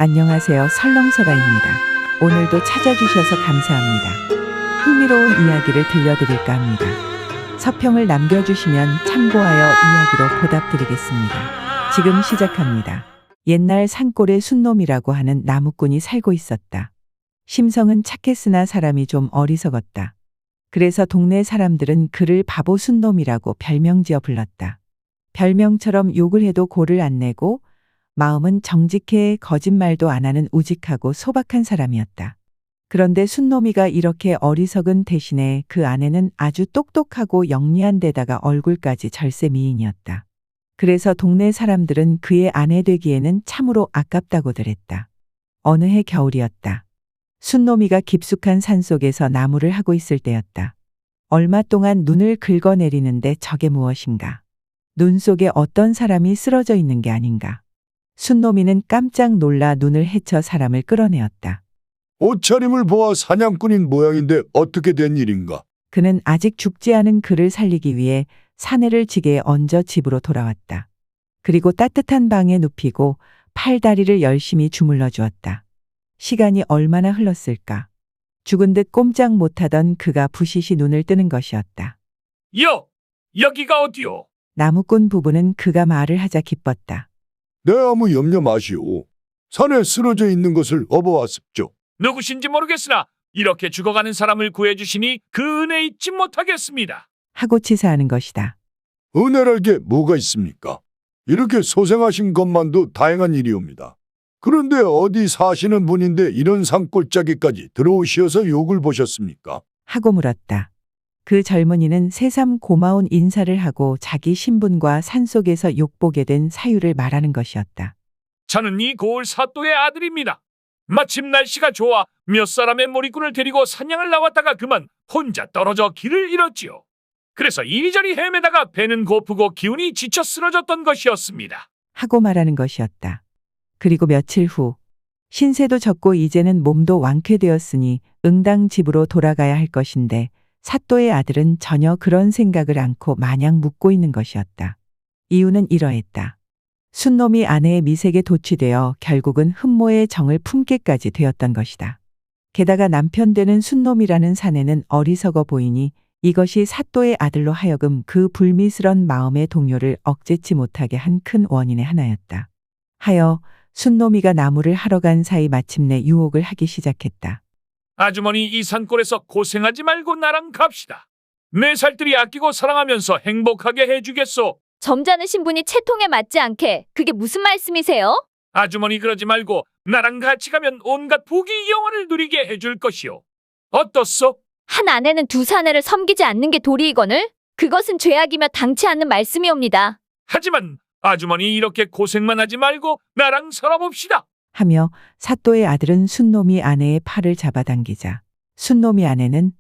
안녕하세요. 설렁설아입니다. 오늘도 찾아주셔서 감사합니다. 흥미로운 이야기를 들려드릴까 합니다. 서평을 남겨주시면 참고하여 이야기로 보답드리겠습니다. 지금 시작합니다. 옛날 산골에 순놈이라고 하는 나무꾼이 살고 있었다. 심성은 착했으나 사람이 좀 어리석었다. 그래서 동네 사람들은 그를 바보 순놈이라고 별명지어 불렀다. 별명처럼 욕을 해도 골을 안 내고 마음은 정직해 거짓말도 안 하는 우직하고 소박한 사람이었다. 그런데 순놈이가 이렇게 어리석은 대신에 그 아내는 아주 똑똑하고 영리한 데다가 얼굴까지 절세 미인이었다. 그래서 동네 사람들은 그의 아내 되기에는 참으로 아깝다고들 했다. 어느 해 겨울이었다. 순놈이가 깊숙한 산속에서 나무를 하고 있을 때였다. 얼마 동안 눈을 긁어내리는데 저게 무엇인가? 눈 속에 어떤 사람이 쓰러져 있는 게 아닌가? 순놈이는 깜짝 놀라 눈을 헤쳐 사람을 끌어내었다. 옷차림을 보아 사냥꾼인 모양인데 어떻게 된 일인가? 그는 아직 죽지 않은 그를 살리기 위해 사내를 지게에 얹어 집으로 돌아왔다. 그리고 따뜻한 방에 눕히고 팔다리를 열심히 주물러 주었다. 시간이 얼마나 흘렀을까? 죽은 듯 꼼짝 못하던 그가 부시시 눈을 뜨는 것이었다. 여기가 어디요? 나무꾼 부부는 그가 말을 하자 기뻤다. 네, 아무 염려 마시오. 산에 쓰러져 있는 것을 업어왔습죠. 누구신지 모르겠으나 이렇게 죽어가는 사람을 구해주시니 그 은혜 잊지 못하겠습니다. 하고 치사하는 것이다. 은혜랄 게 뭐가 있습니까? 이렇게 소생하신 것만도 다행한 일이옵니다. 그런데 어디 사시는 분인데 이런 산골짜기까지 들어오시어서 욕을 보셨습니까? 하고 물었다. 그 젊은이는 새삼 고마운 인사를 하고 자기 신분과 산속에서 욕보게 된 사유를 말하는 것이었다. 저는 이 고을 사또의 아들입니다. 마침 날씨가 좋아 몇 사람의 몰이꾼을 데리고 사냥을 나왔다가 그만 혼자 떨어져 길을 잃었지요. 그래서 이리저리 헤매다가 배는 고프고 기운이 지쳐 쓰러졌던 것이었습니다. 하고 말하는 것이었다. 그리고 며칠 후 신세도 졌고 이제는 몸도 완쾌되었으니 응당 집으로 돌아가야 할 것인데 사또의 아들은 전혀 그런 생각을 않고 마냥 묻고 있는 것이었다. 이유는 이러했다. 순놈이 아내의 미색에 도취되어 결국은 흠모의 정을 품게까지 되었던 것이다. 게다가 남편 되는 순놈이라는 사내는 어리석어 보이니 이것이 사또의 아들로 하여금 그 불미스런 마음의 동요를 억제치 못하게 한 큰 원인의 하나였다. 하여 순놈이가 나무를 하러 간 사이 마침내 유혹을 하기 시작했다. 아주머니 이 산골에서 고생하지 말고 나랑 갑시다. 내 살들이 아끼고 사랑하면서 행복하게 해주겠소. 점잖은 신분이 채통에 맞지 않게 그게 무슨 말씀이세요? 아주머니 그러지 말고 나랑 같이 가면 온갖 부귀 영화를 누리게 해줄 것이오. 어떻소? 한 아내는 두 사내를 섬기지 않는 게 도리이거늘 그것은 죄악이며 당치 않는 말씀이옵니다. 하지만 아주머니 이렇게 고생만 하지 말고 나랑 살아봅시다. 하며 사또의 아들은 순놈이 아내의 팔을 잡아당기자 순놈이 아내는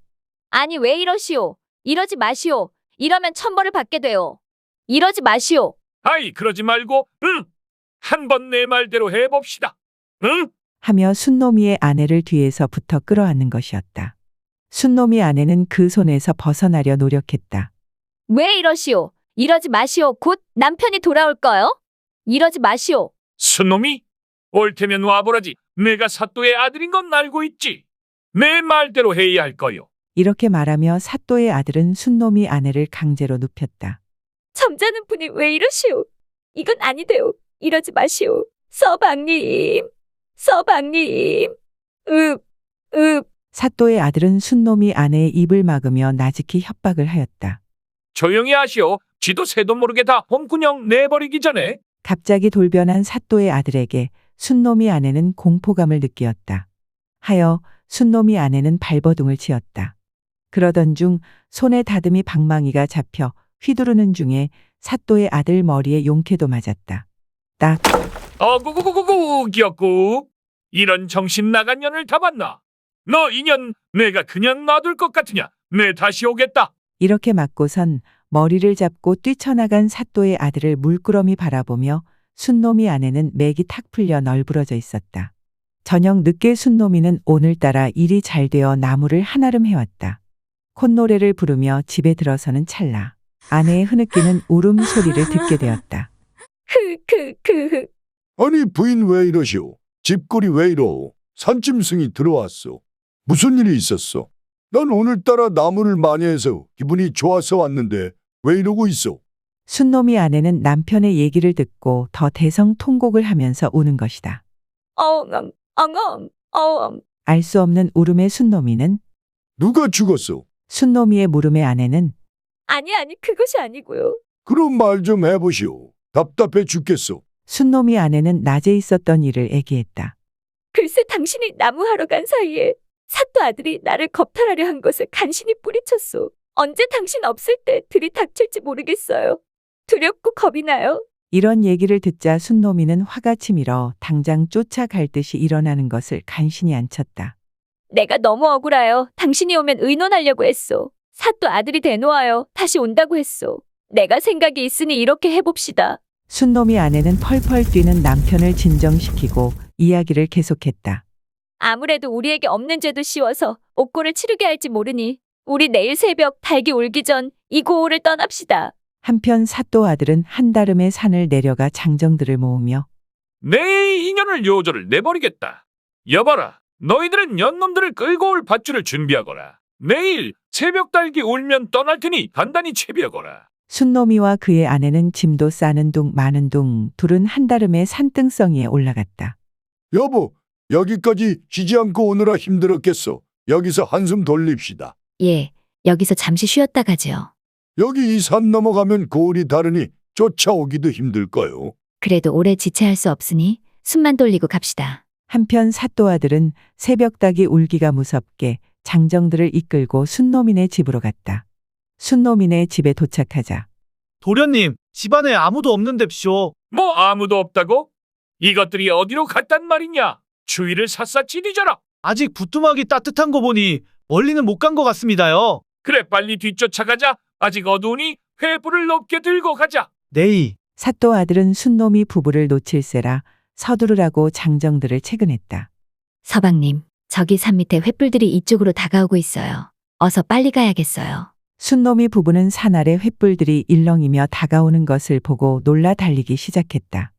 아니 왜 이러시오? 이러지 마시오. 이러면 천벌을 받게 돼요. 이러지 마시오. 아이 그러지 말고 응. 한번 내 말대로 해봅시다. 응? 하며 순놈이의 아내를 뒤에서 붙어 끌어안는 것이었다. 순놈이 아내는 그 손에서 벗어나려 노력했다. 왜 이러시오? 이러지 마시오. 곧 남편이 돌아올 거요. 이러지 마시오. 순놈이? 옳테면 와보라지. 내가 사또의 아들인 건 알고 있지. 내 말대로 해야 할 거요. 이렇게 말하며 사또의 아들은 순놈이 아내를 강제로 눕혔다. 점잖은 분이 왜 이러시오? 이건 아니대요. 이러지 마시오. 서방님. 서방님. 사또의 아들은 순놈이 아내의 입을 막으며 나직히 협박을 하였다. 조용히 하시오. 쥐도 새도 모르게 다 홍군형 내버리기 전에. 갑자기 돌변한 사또의 아들에게 순놈이 아내는 공포감을 느끼었다. 하여 순놈이 아내는 발버둥을 치었다. 그러던 중 손에 다듬이 방망이가 잡혀 휘두르는 중에 사또의 아들 머리에 용케도 맞았다. 딱! 어구구구구구 기었구. 이런 정신 나간 년을 다 봤나? 너 이년 내가 그냥 놔둘 것 같으냐? 내 다시 오겠다. 이렇게 맞고선 머리를 잡고 뛰쳐나간 사또의 아들을 물끄러미 바라보며 순놈이 아내는 맥이 탁 풀려 널브러져 있었다. 저녁 늦게 순놈이는 오늘따라 일이 잘 되어 나무를 한아름 해왔다. 콧노래를 부르며 집에 들어서는 찰나 아내의 흐느끼는 울음소리를 듣게 되었다. 흐흐흐. 아니 부인 왜 이러시오? 집골이 왜 이러? 산짐승이 들어왔어. 무슨 일이 있었어? 난 오늘따라 나무를 많이 해서 기분이 좋아서 왔는데 왜 이러고 있어? 순놈이 아내는 남편의 얘기를 듣고 더 대성통곡을 하면서 우는 것이다. 엉엉, 엉엉, 엉. 알 수 없는 울음의 순놈이는 누가 죽었어? 순놈이의 물음의 아내는 아니, 그것이 아니고요. 그럼 말 좀 해보시오. 답답해 죽겠어. 순놈이 아내는 낮에 있었던 일을 얘기했다. 글쎄 당신이 나무하러 간 사이에 사또 아들이 나를 겁탈하려 한 것을 간신히 뿌리쳤소. 언제 당신 없을 때 들이닥칠지 모르겠어요. 두렵고 겁이 나요. 이런 얘기를 듣자 순놈이는 화가 치밀어 당장 쫓아갈 듯이 일어나는 것을 간신히 안쳤다. 내가 너무 억울하여 당신이 오면 의논하려고 했소. 사또 아들이 대놓아요. 다시 온다고 했소. 내가 생각이 있으니 이렇게 해봅시다. 순놈이 아내는 펄펄 뛰는 남편을 진정시키고 이야기를 계속했다. 아무래도 우리에게 없는 죄도 씌워서 옥고를 치르게 할지 모르니 우리 내일 새벽 닭이 울기 전 이 고을을 떠납시다. 한편 사또 아들은 한다름의 산을 내려가 장정들을 모으며 내 인연을 요조를 내버리겠다. 여봐라, 너희들은 연놈들을 끌고 올 밧줄을 준비하거라. 내일 새벽 달기 울면 떠날 테니 단단히 채비하거라. 순놈이와 그의 아내는 짐도 싸는 둥 마는 둥 둘은 한다름의 산등성이에 올라갔다. 여보, 여기까지 쉬지 않고 오느라 힘들었겠어. 여기서 한숨 돌립시다. 예, 여기서 잠시 쉬었다 가지요. 여기 이 산 넘어가면 고을이 다르니 쫓아오기도 힘들 거요. 그래도 오래 지체할 수 없으니 숨만 돌리고 갑시다. 한편 사또 아들은 새벽닭이 울기가 무섭게 장정들을 이끌고 순놈이네 집으로 갔다. 순놈이네 집에 도착하자 도련님, 집안에 아무도 없는데쇼. 뭐 아무도 없다고? 이것들이 어디로 갔단 말이냐? 주위를 샅샅이 뒤져라. 아직 부뚜막이 따뜻한 거 보니 멀리는 못 간 것 같습니다요. 그래, 빨리 뒤쫓아가자. 아직 어두우니 횃불을 높게 들고 가자. 네이. 사또 아들은 순놈이 부부를 놓칠세라 서두르라고 장정들을 채근했다. 서방님, 저기 산 밑에 횃불들이 이쪽으로 다가오고 있어요. 어서 빨리 가야겠어요. 순놈이 부부는 산 아래 횃불들이 일렁이며 다가오는 것을 보고 놀라 달리기 시작했다.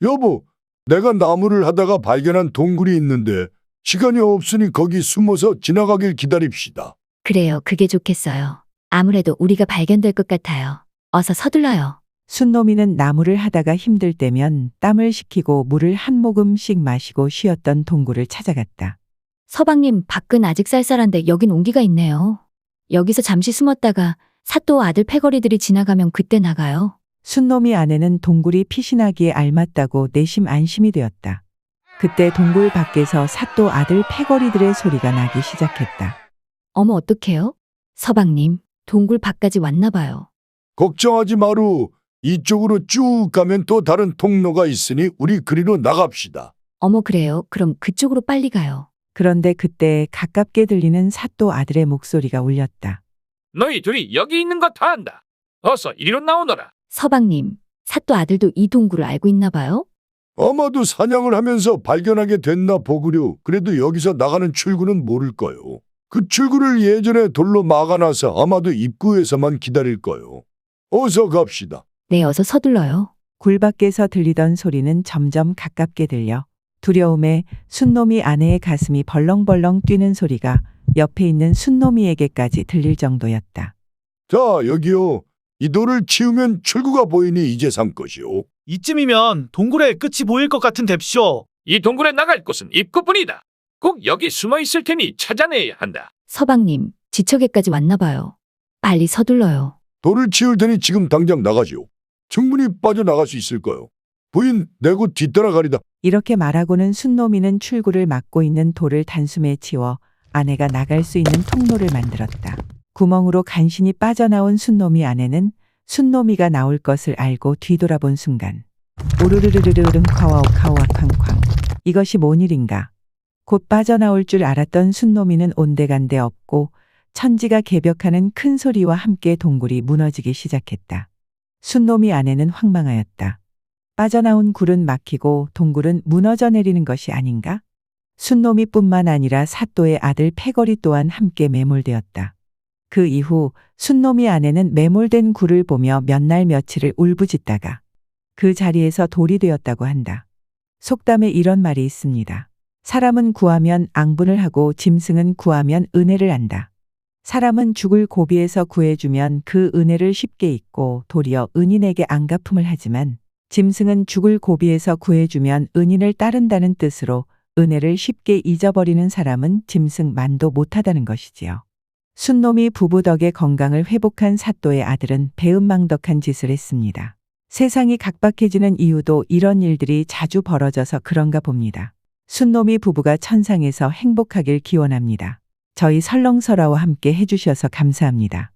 여보, 내가 나무를 하다가 발견한 동굴이 있는데 시간이 없으니 거기 숨어서 지나가길 기다립시다. 그래요, 그게 좋겠어요. 아무래도 우리가 발견될 것 같아요. 어서 서둘러요. 순놈이는 나무를 하다가 힘들 때면 땀을 식히고 물을 한 모금씩 마시고 쉬었던 동굴을 찾아갔다. 서방님, 밖은 아직 쌀쌀한데 여긴 온기가 있네요. 여기서 잠시 숨었다가 사또 아들 패거리들이 지나가면 그때 나가요. 순놈이 아내는 동굴이 피신하기에 알맞다고 내심 안심이 되었다. 그때 동굴 밖에서 사또 아들 패거리들의 소리가 나기 시작했다. 어머, 어떡해요? 서방님, 동굴 밖까지 왔나 봐요. 걱정하지 마루. 이쪽으로 쭉 가면 또 다른 통로가 있으니 우리 그리로 나갑시다. 어머, 그래요? 그럼 그쪽으로 빨리 가요. 그런데 그때 가깝게 들리는 사또 아들의 목소리가 울렸다. 너희 둘이 여기 있는 거 다 안다. 어서 이리로 나오너라. 서방님, 사또 아들도 이 동굴을 알고 있나 봐요? 아마도 사냥을 하면서 발견하게 됐나 보구려. 그래도 여기서 나가는 출구는 모를 거요. 그 출구를 예전에 돌로 막아놔서 아마도 입구에서만 기다릴 거요. 어서 갑시다. 네, 어서 서둘러요. 굴 밖에서 들리던 소리는 점점 가깝게 들려 두려움에 순놈이 아내의 가슴이 벌렁벌렁 뛰는 소리가 옆에 있는 순놈이에게까지 들릴 정도였다. 자, 여기요. 이 돌을 치우면 출구가 보이니 이제 산 것이오. 이쯤이면 동굴의 끝이 보일 것 같은 뎁쇼. 이 동굴에 나갈 곳은 입구뿐이다. 꼭 여기 숨어 있을 테니 찾아내야 한다. 서방님, 지척에까지 왔나 봐요. 빨리 서둘러요. 돌을 치울 테니 지금 당장 나가지요. 충분히 빠져나갈 수 있을 거요. 부인, 내고 뒤따라가리다. 이렇게 말하고는 순놈이는 출구를 막고 있는 돌을 단숨에 치워 아내가 나갈 수 있는 통로를 만들었다. 구멍으로 간신히 빠져나온 순놈이 아내는 순놈이가 나올 것을 알고 뒤돌아본 순간 오르르르르르릉 콰와오카와 쾅쾅. 이것이 뭔 일인가. 곧 빠져나올 줄 알았던 순놈이는 온데간데 없고 천지가 개벽하는 큰 소리와 함께 동굴이 무너지기 시작했다. 순놈이 아내는 황망하였다. 빠져나온 굴은 막히고 동굴은 무너져 내리는 것이 아닌가? 순놈이뿐만 아니라 사또의 아들 패거리 또한 함께 매몰되었다. 그 이후 순놈이 아내는 매몰된 굴을 보며 몇 날 며칠을 울부짖다가 그 자리에서 돌이 되었다고 한다. 속담에 이런 말이 있습니다. 사람은 구하면 앙분을 하고 짐승은 구하면 은혜를 안다. 사람은 죽을 고비에서 구해주면 그 은혜를 쉽게 잊고 도리어 은인에게 앙가품을 하지만 짐승은 죽을 고비에서 구해주면 은인을 따른다는 뜻으로 은혜를 쉽게 잊어버리는 사람은 짐승 만도 못하다는 것이지요. 순놈이 부부 덕에 건강을 회복한 사또의 아들은 배은망덕한 짓을 했습니다. 세상이 각박해지는 이유도 이런 일들이 자주 벌어져서 그런가 봅니다. 순놈이 부부가 천상에서 행복하길 기원합니다. 저희 설렁설아와 함께 해주셔서 감사합니다.